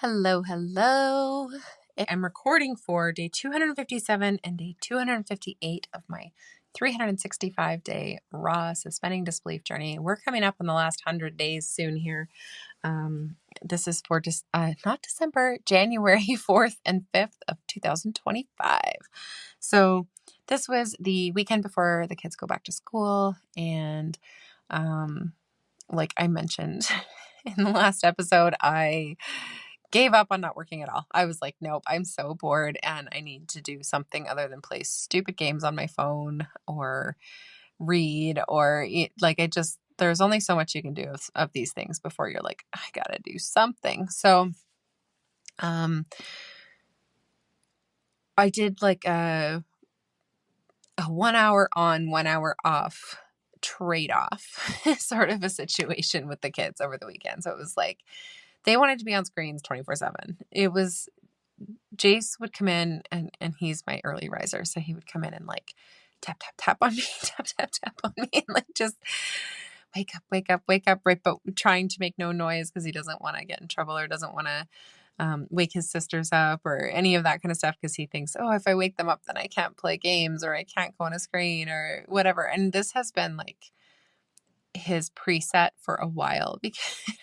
Hello, hello. I'm recording for day 257 and day 258 of my 365-day raw suspending disbelief journey. We're coming up on the last 100 days soon here. This is for not December, January 4th and 5th of 2025. So this was the weekend before the kids go back to school. And like I mentioned in the last episode, I gave up on not working at all. I was like, nope, I'm so bored and I need to do something other than play stupid games on my phone or read or eat. There's only so much you can do of these things before you're like, I gotta do something. So, I did like a 1 hour on, 1 hour off trade-off sort of a situation with the kids over the weekend. So it was like, they wanted to be on screens 24/7. It was Jace would come in and he's my early riser. So he would come in and like tap, tap, tap on me, tap, tap, tap on me, and like just wake up, wake up, wake up, right? But trying to make no noise because he doesn't want to get in trouble or doesn't want to wake his sisters up or any of that kind of stuff. Because he thinks, oh, if I wake them up, then I can't play games or I can't go on a screen or whatever. And this has been like his preset for a while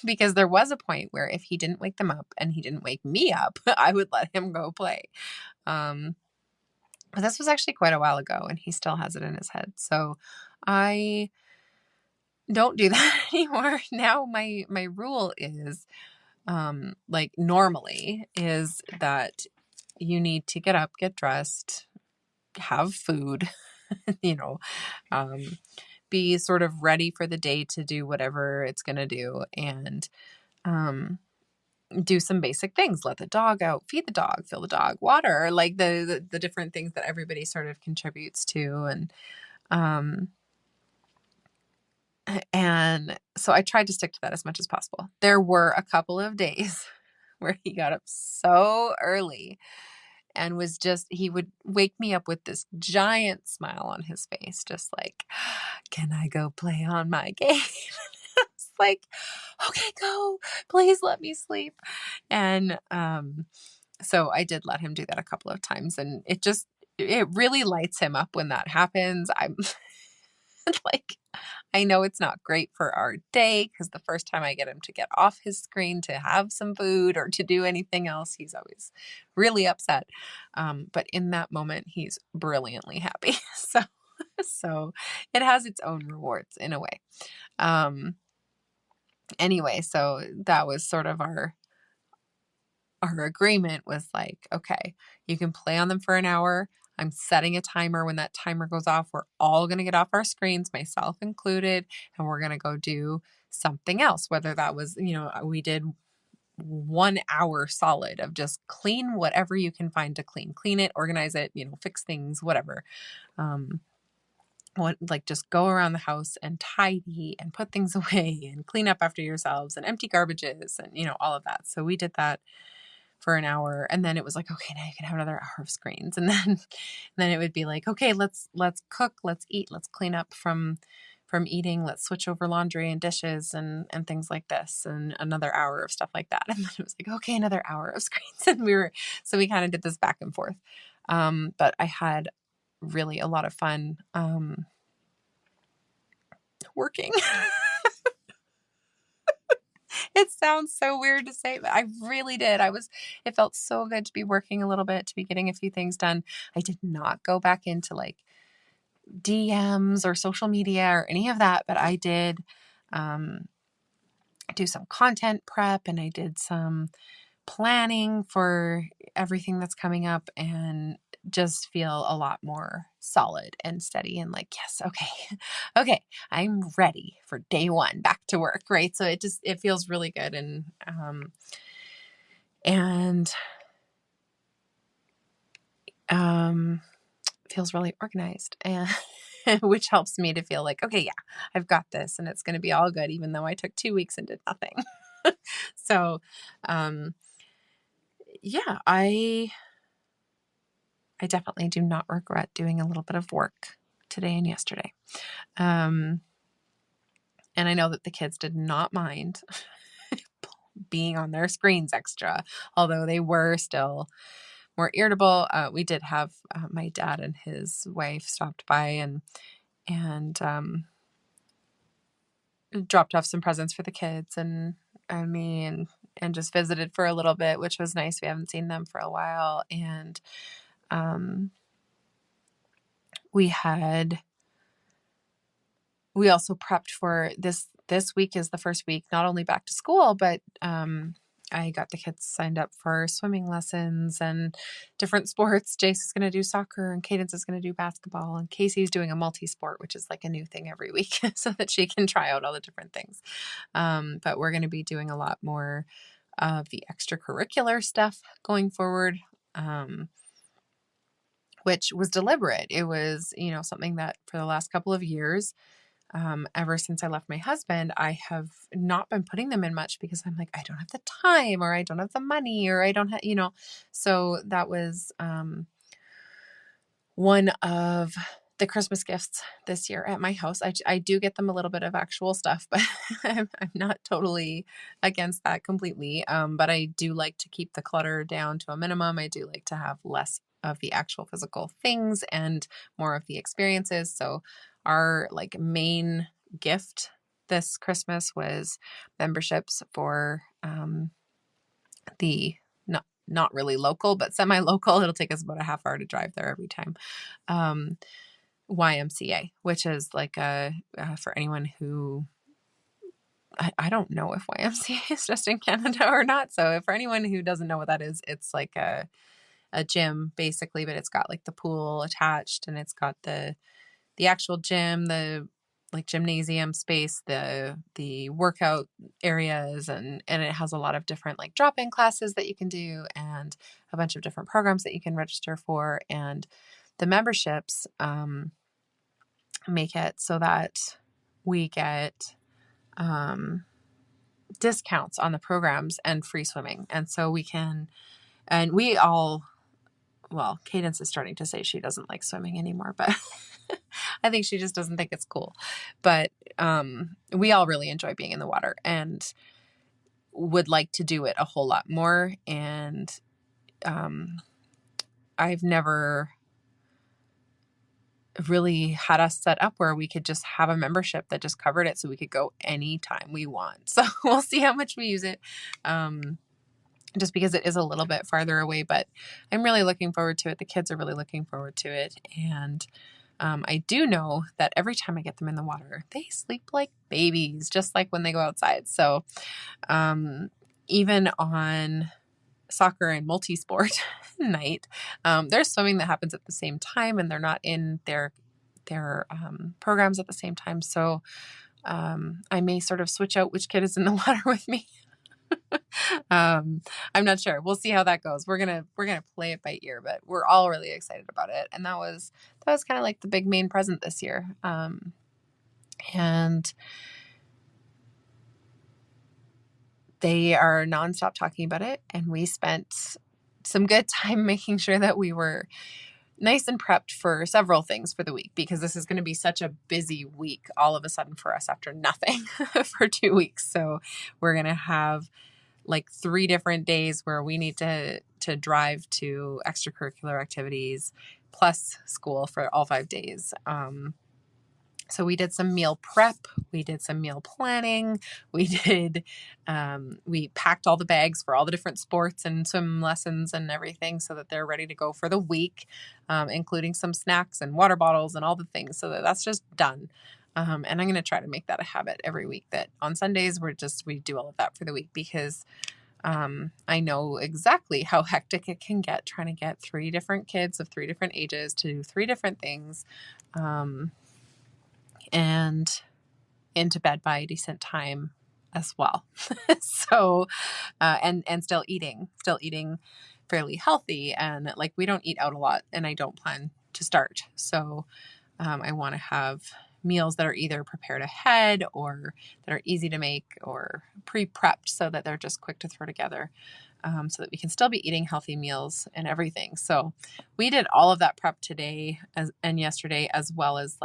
because there was a point where if he didn't wake them up and he didn't wake me up, I would let him go play. But this was actually quite a while ago and he still has it in his head. So I don't do that anymore. Now my rule is like normally is that you need to get up, get dressed, have food, you know, be sort of ready for the day to do whatever it's going to do and do some basic things. Let the dog out, feed the dog, fill the dog, water, like the different things that everybody sort of contributes to. And so I tried to stick to that as much as possible. There were a couple of days where he got up so early and he would wake me up with this giant smile on his face, just like, can I go play on my game? It's like, okay, go, please let me sleep. And so I did let him do that a couple of times, and it really lights him up when that happens. I'm like, I know it's not great for our day because the first time I get him to get off his screen to have some food or to do anything else, he's always really upset. But in that moment, he's brilliantly happy. So it has its own rewards in a way. Anyway, so that was sort of our agreement was like, okay, you can play on them for an hour. I'm setting a timer. When that timer goes off, we're all going to get off our screens, myself included, and we're going to go do something else. Whether that was, we did 1 hour solid of just clean whatever you can find to clean it, organize it, fix things, whatever. Just go around the house and tidy and put things away and clean up after yourselves and empty garbages and, all of that. So we did that for an hour, and then it was like, okay, now you can have another hour of screens. And then it would be like, okay, let's cook, let's eat, let's clean up from eating, let's switch over laundry and dishes and things like this, and another hour of stuff like that. And then it was like, okay, another hour of screens. And we kind of did this back and forth. But I had really a lot of fun working. It sounds so weird to say, but I really did. It felt so good to be working a little bit, to be getting a few things done. I did not go back into like DMs or social media or any of that, but I did do some content prep and I did some planning for everything that's coming up and just feel a lot more solid and steady and like, yes, okay, I'm ready for day one, back to work, right? So it feels really good and feels really organized, and which helps me to feel like, okay, yeah, I've got this and it's going to be all good, even though I took 2 weeks and did nothing. So, yeah, I definitely do not regret doing a little bit of work today and yesterday. And I know that the kids did not mind being on their screens extra, although they were still more irritable. We did have my dad and his wife stopped by and dropped off some presents for the kids and me and just visited for a little bit, which was nice. We haven't seen them for a while. And we also prepped for this week is the first week, not only back to school, but I got the kids signed up for swimming lessons and different sports. Jace is going to do soccer and Cadence is going to do basketball and Casey's doing a multi-sport, which is like a new thing every week so that she can try out all the different things. But we're going to be doing a lot more of the extracurricular stuff going forward, which was deliberate. It was, something that for the last couple of years, ever since I left my husband, I have not been putting them in much because I'm like, I don't have the time or I don't have the money or I don't have, so that was one of the Christmas gifts this year at my house. I do get them a little bit of actual stuff, but I'm not totally against that completely. But I do like to keep the clutter down to a minimum. I do like to have less of the actual physical things and more of the experiences. So our main gift this Christmas was memberships for the not really local, but semi-local. It'll take us about a half hour to drive there every time. YMCA, which is for anyone who, I don't know if YMCA is just in Canada or not. So for anyone who doesn't know what that is, it's like a gym basically, but it's got the pool attached and it's got the actual gym, the gymnasium space, the workout areas, and it has a lot of different drop-in classes that you can do and a bunch of different programs that you can register for. And the memberships make it so that we get discounts on the programs and free swimming. And so Cadence is starting to say she doesn't like swimming anymore, but I think she just doesn't think it's cool. But we all really enjoy being in the water and would like to do it a whole lot more. And I've never really had us set up where we could just have a membership that just covered it so we could go anytime we want. So we'll see how much we use it. Just because it is a little bit farther away, but I'm really looking forward to it. The kids are really looking forward to it. And I do know that every time I get them in the water, they sleep like babies, just like when they go outside. So even on soccer and multi-sport night, there's swimming that happens at the same time and they're not in their programs at the same time. So I may sort of switch out which kid is in the water with me. I'm not sure. We'll see how that goes. We're gonna play it by ear, but we're all really excited about it. And that was kind of the big main present this year. And they are nonstop talking about it. And we spent some good time making sure that we were nice and prepped for several things for the week, because this is going to be such a busy week all of a sudden for us after nothing for 2 weeks. So we're going to have 3 different days where we need to drive to extracurricular activities plus school for all 5 days. So we did some meal prep. We did some meal planning. We packed all the bags for all the different sports and swim lessons and everything so that they're ready to go for the week, including some snacks and water bottles and all the things, so that's just done. And I'm going to try to make that a habit every week, that on Sundays we do all of that for the week, because I know exactly how hectic it can get trying to get 3 different kids of 3 different ages to do 3 different things, and into bed by a decent time as well. So, and still eating fairly healthy, and we don't eat out a lot, and I don't plan to start. So, I want to have meals that are either prepared ahead or that are easy to make or pre-prepped so that they're just quick to throw together, so that we can still be eating healthy meals and everything. So we did all of that prep today and yesterday, as well as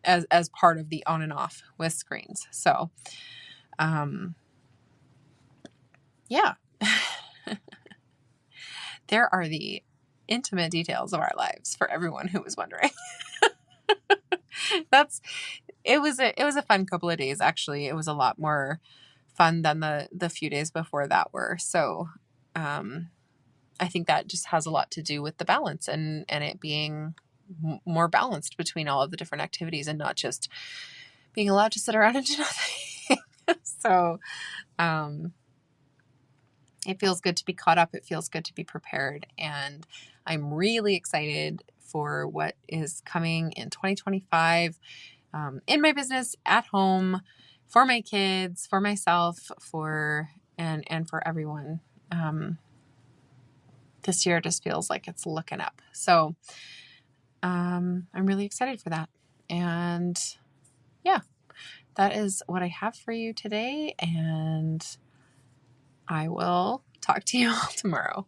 as part of the on and off with screens. So, yeah, there are the intimate details of our lives for everyone who was wondering. It was a fun couple of days. Actually, it was a lot more fun than the few days before that were. So, I think that just has a lot to do with the balance and it being more balanced between all of the different activities and not just being allowed to sit around and do nothing. So, it feels good to be caught up. It feels good to be prepared. And I'm really excited for what is coming in 2025, in my business, at home, for my kids, for myself, and for everyone. This year just feels like it's looking up. So, I'm really excited for that. And yeah, that is what I have for you today. And I will talk to you all tomorrow.